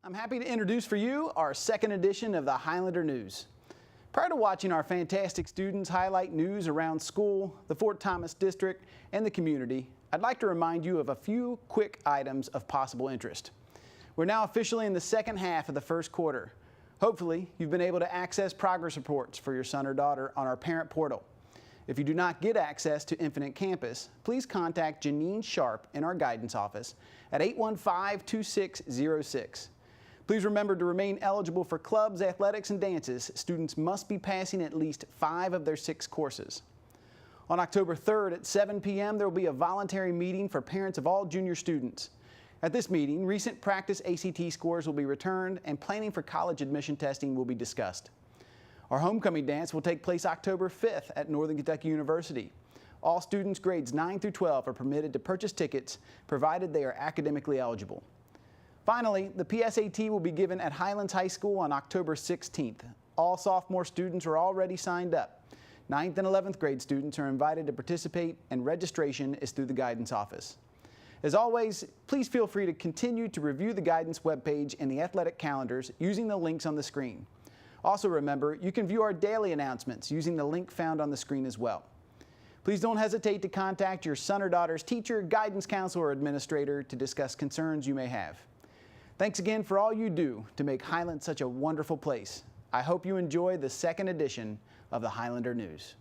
I'm happy to introduce for you our second edition of the Highlander News. Prior to watching our fantastic students highlight news around school, the Fort Thomas District, and the community, I'd like to remind you of a few quick items of possible interest. We're now officially in the second half of the first quarter. Hopefully, you've been able to access progress reports for your son or daughter on our parent portal. If you do not get access to Infinite Campus, please contact Janine Sharp in our guidance office at 815-2606. Please remember to remain eligible for clubs, athletics, and dances. Students must be passing at least 5 of their 6 courses. On October 3rd at 7 p.m., there will be a voluntary meeting for parents of all junior students. At this meeting, recent practice ACT scores will be returned and planning for college admission testing will be discussed. Our homecoming dance will take place October 5th at Northern Kentucky University. All students grades 9 through 12 are permitted to purchase tickets, provided they are academically eligible. Finally, the PSAT will be given at Highlands High School on October 16th. All sophomore students are already signed up. 9th and 11th grade students are invited to participate, and registration is through the guidance office. As always, please feel free to continue to review the guidance webpage and the athletic calendars using the links on the screen. Also remember, you can view our daily announcements using the link found on the screen as well. Please don't hesitate to contact your son or daughter's teacher, guidance counselor, or administrator to discuss concerns you may have. Thanks again for all you do to make Highland such a wonderful place. I hope you enjoy the second edition of the Highlander News.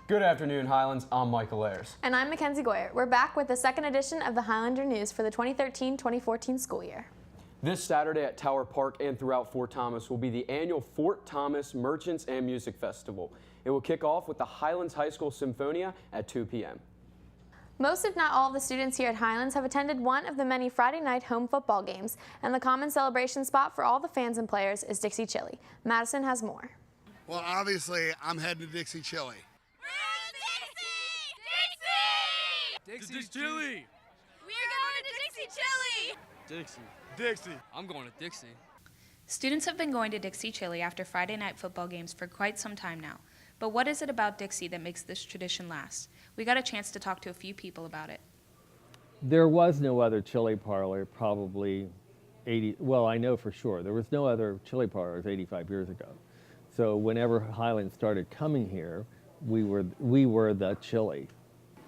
Good afternoon, Highlands. I'm Michael Ayers. And I'm Mackenzie Goyer. We're back with the second edition of the Highlander News for the 2013-2014 school year. This Saturday at Tower Park and throughout Fort Thomas will be the annual Fort Thomas Merchants and Music Festival. It will kick off with the Highlands High School Symphonia at 2 p.m. Most, if not all, of the students here at Highlands have attended one of the many Friday night home football games, and the common celebration spot for all the fans and players is Dixie Chili. Madison has more. Well, obviously, I'm heading to Dixie Chili. Dixie Chili! We're going to Dixie Chili! Dixie. I'm going to Dixie. Students have been going to Dixie Chili after Friday night football games for quite some time now. But what is it about Dixie that makes this tradition last? We got a chance to talk to a few people about it. There was no other chili parlor probably I know for sure. There was no other chili parlors 85 years ago. So whenever Highlands started coming here, we were the chili.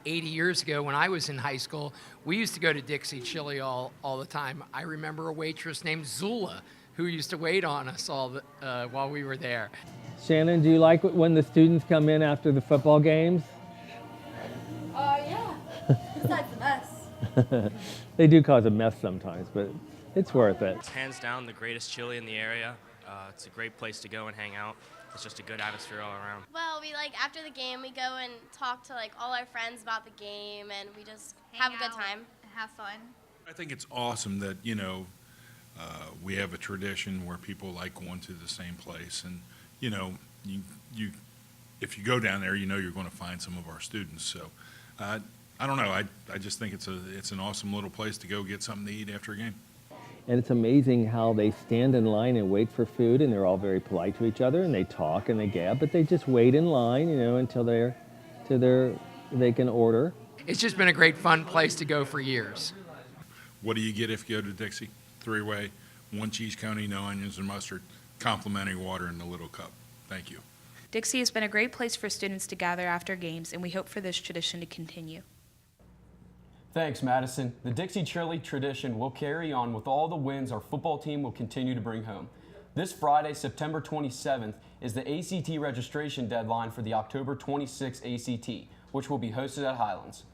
80 years ago when I was in high school, we used to go to Dixie Chili all the time. I remember a waitress named Zula who used to wait on us while we were there. Shannon, do you like when the students come in after the football games? Yeah. Besides the mess. They do cause a mess sometimes, but it's worth it. It's hands down the greatest chili in the area. It's a great place to go and hang out. It's just a good atmosphere all around. Well, we after the game, we go and talk to all our friends about the game, and we just have a good time. Have fun. I think it's awesome that, we have a tradition where people like going to the same place, and, if you go down there, you're going to find some of our students. So, I don't know. I just think it's an awesome little place to go get something to eat after a game. And it's amazing how they stand in line and wait for food, and they're all very polite to each other, and they talk and they gab, but they just wait in line, until they can order. It's just been a great fun place to go for years. What do you get if you go to Dixie? 3-way, 1 cheese coney, no onions and mustard, complimentary water in the little cup. Thank you. Dixie has been a great place for students to gather after games, and we hope for this tradition to continue. Thanks, Madison. The Dixie Chili tradition will carry on with all the wins our football team will continue to bring home. This Friday, September 27th, is the ACT registration deadline for the October 26th ACT, which will be hosted at Highlands.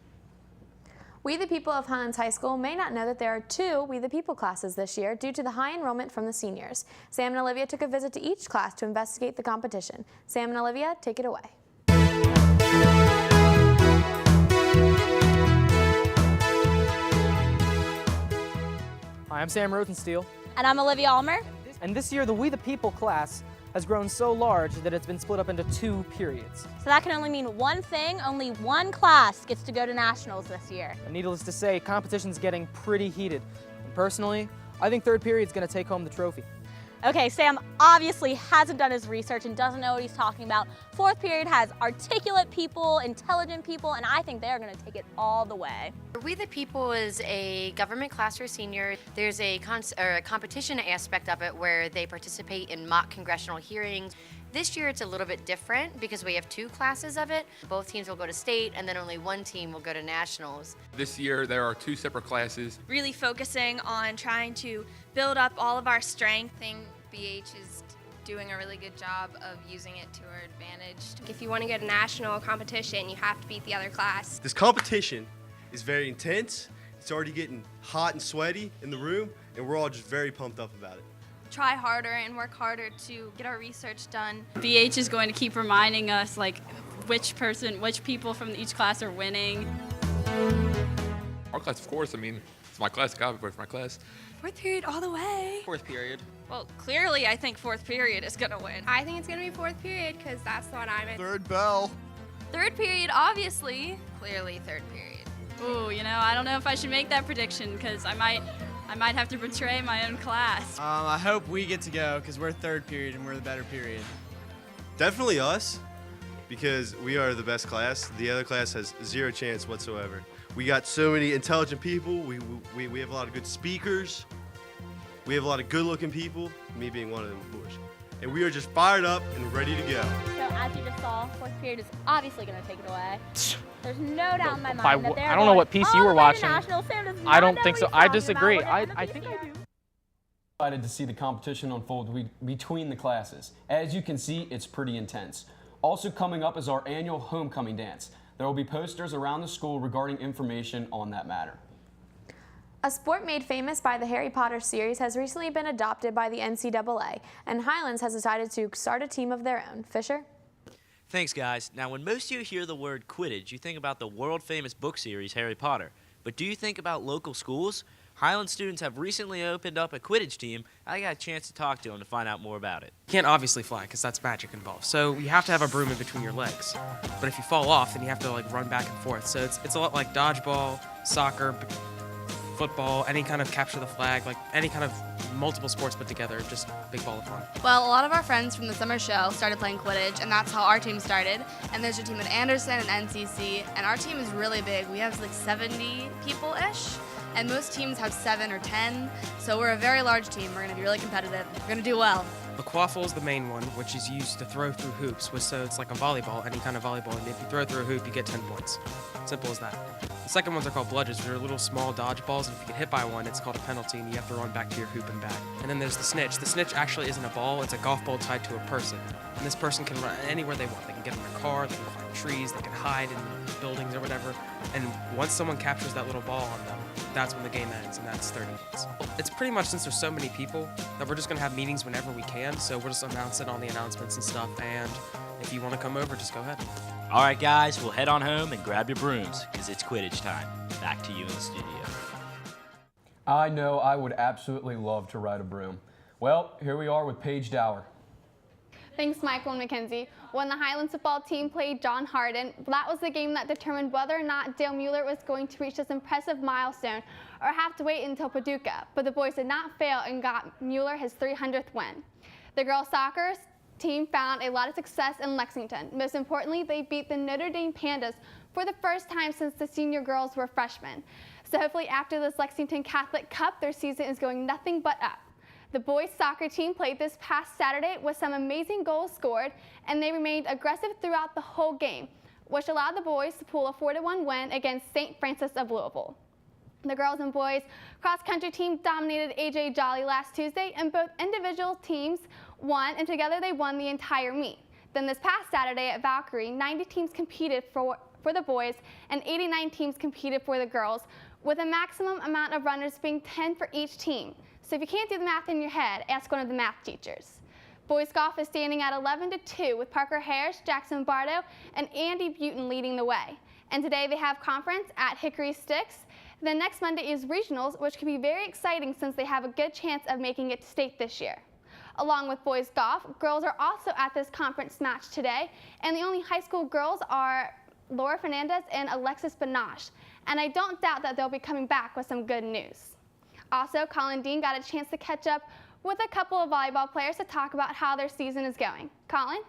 We the People of Highlands High School may not know that there are 2 We the People classes this year due to the high enrollment from the seniors. Sam and Olivia took a visit to each class to investigate the competition. Sam and Olivia, take it away. Hi, I'm Sam Rosensteel. And I'm Olivia Almer. And this year, the We the People class has grown so large that it's been split up into 2 periods. So that can only mean one thing. Only one class gets to go to nationals this year. And needless to say, competition's getting pretty heated. Personally, I think third period is going to take home the trophy. Okay, Sam obviously hasn't done his research and doesn't know what he's talking about. Fourth period has articulate people, intelligent people, and I think they're going to take it all the way. We the People is a government class for senior. There's a competition aspect of it where they participate in mock congressional hearings. This year it's a little bit different because we have 2 classes of it. Both teams will go to state and then only one team will go to nationals. This year there are 2 separate classes. Really focusing on trying to build up all of our strength. I think BH is doing a really good job of using it to our advantage. If you want to go to national competition, you have to beat the other class. This competition is very intense. It's already getting hot and sweaty in the room, and we're all just very pumped up about it. Try harder and work harder to get our research done. BH is going to keep reminding us like which people from each class are winning. Our class, of course, I mean, it's my class, obviously it's my class. Fourth period all the way. Fourth period. Well, clearly I think fourth period is going to win. I think it's going to be fourth period because that's the one I'm in. Third bell. Third period, obviously. Clearly third period. Ooh, you know, I don't know if I should make that prediction because I might have to betray my own class. I hope we get to go because we're third period and we're the better period. Definitely us, because we are the best class. The other class has 0 chance whatsoever. We got so many intelligent people. We have a lot of good speakers. We have a lot of good-looking people, me being one of them, of course. And we are just fired up and ready to go. So as you just saw, fourth period is obviously going to take it away. There's no doubt in my mind that they're I don't know what piece you were watching. I don't think so. I disagree. I think I do. Excited to see the competition unfold between the classes. As you can see, it's pretty intense. Also coming up is our annual homecoming dance. There will be posters around the school regarding information on that matter. A sport made famous by the Harry Potter series has recently been adopted by the NCAA, and Highlands has decided to start a team of their own. Fisher? Thanks, guys. Now, when most of you hear the word Quidditch, you think about the world-famous book series Harry Potter. But do you think about local schools? Highland students have recently opened up a Quidditch team. I got a chance to talk to them to find out more about it. You can't obviously fly because that's magic involved. So you have to have a broom in between your legs. But if you fall off, then you have to like run back and forth. So it's a lot like dodgeball, soccer, football, any kind of capture the flag, like any kind of multiple sports put together, just big ball of fun. Well, a lot of our friends from the summer show started playing Quidditch, and that's how our team started. And there's a team at Anderson and NCC, and our team is really big. We have like 70 people-ish, and most teams have 7 or 10, so we're a very large team. We're going to be really competitive. We're going to do well. The quaffle is the main one, which is used to throw through hoops, so it's like a volleyball, any kind of volleyball, and if you throw through a hoop, you get 10 points. Simple as that. The second ones are called bludgers. They're little small dodgeballs, and if you get hit by one, it's called a penalty, and you have to run back to your hoop and back. And then there's the snitch. The snitch actually isn't a ball, it's a golf ball tied to a person. And this person can run anywhere they want. They can get in their car, they can climb trees, they can hide in buildings or whatever. And once someone captures that little ball on them, that's when the game ends, and that's 30 minutes. It's pretty much, since there's so many people, that we're just going to have meetings whenever we can, so we'll just announce it on the announcements and stuff, and if you want to come over, just go ahead. All right, guys, we'll head on home and grab your brooms, because it's Quidditch time. Back to you in the studio. I know I would absolutely love to ride a broom. Well, here we are with Paige Dower. Thanks, Michael and Mackenzie. When the Highlands football team played John Hardin, that was the game that determined whether or not Dale Mueller was going to reach this impressive milestone or have to wait until Paducah. But the boys did not fail and got Mueller his 300th win. The girls' soccer team found a lot of success in Lexington. Most importantly, they beat the Notre Dame Pandas for the first time since the senior girls were freshmen. So hopefully after this Lexington Catholic Cup, their season is going nothing but up. The boys soccer team played this past Saturday with some amazing goals scored, and they remained aggressive throughout the whole game, which allowed the boys to pull a 4-1 win against St. Francis of Louisville. The girls and boys cross-country team dominated AJ Jolly last Tuesday, and both individual teams won, and together they won the entire meet. Then this past Saturday at Valkyrie, 90 teams competed for the boys and 89 teams competed for the girls, with a maximum amount of runners being 10 for each team. So if you can't do the math in your head, ask one of the math teachers. Boys golf is standing at 11-2 with Parker Harris, Jackson Bardo, and Andy Butin leading the way. And today they have conference at Hickory Sticks. Then next Monday is regionals, which could be very exciting since they have a good chance of making it to state this year. Along with boys golf, girls are also at this conference match today, and the only high school girls are Laura Fernandez and Alexis Banache. And I don't doubt that they'll be coming back with some good news. Also, Colin Dean got a chance to catch up with a couple of volleyball players to talk about how their season is going. Colin?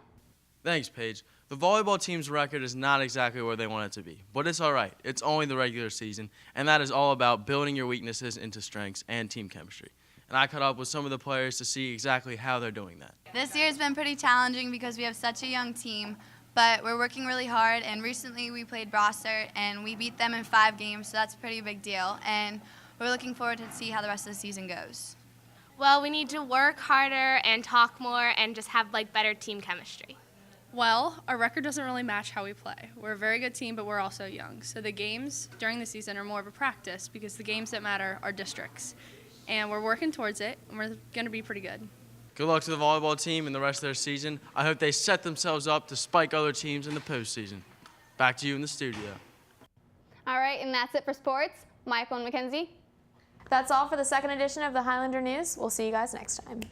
Thanks, Paige. The volleyball team's record is not exactly where they want it to be, but it's all right. It's only the regular season, and that is all about building your weaknesses into strengths and team chemistry. And I caught up with some of the players to see exactly how they're doing that. This year has been pretty challenging because we have such a young team, but we're working really hard, and recently we played Brossart, and we beat them in 5 games, so that's a pretty big deal, and we're looking forward to see how the rest of the season goes. Well, we need to work harder and talk more and just have like better team chemistry. Well, our record doesn't really match how we play. We're a very good team, but we're also young. So the games during the season are more of a practice because the games that matter are districts. And we're working towards it, and we're going to be pretty good. Good luck to the volleyball team in the rest of their season. I hope they set themselves up to spike other teams in the postseason. Back to you in the studio. All right, and that's it for sports. Michael and Mackenzie. That's all for the second edition of the Highlander News. We'll see you guys next time.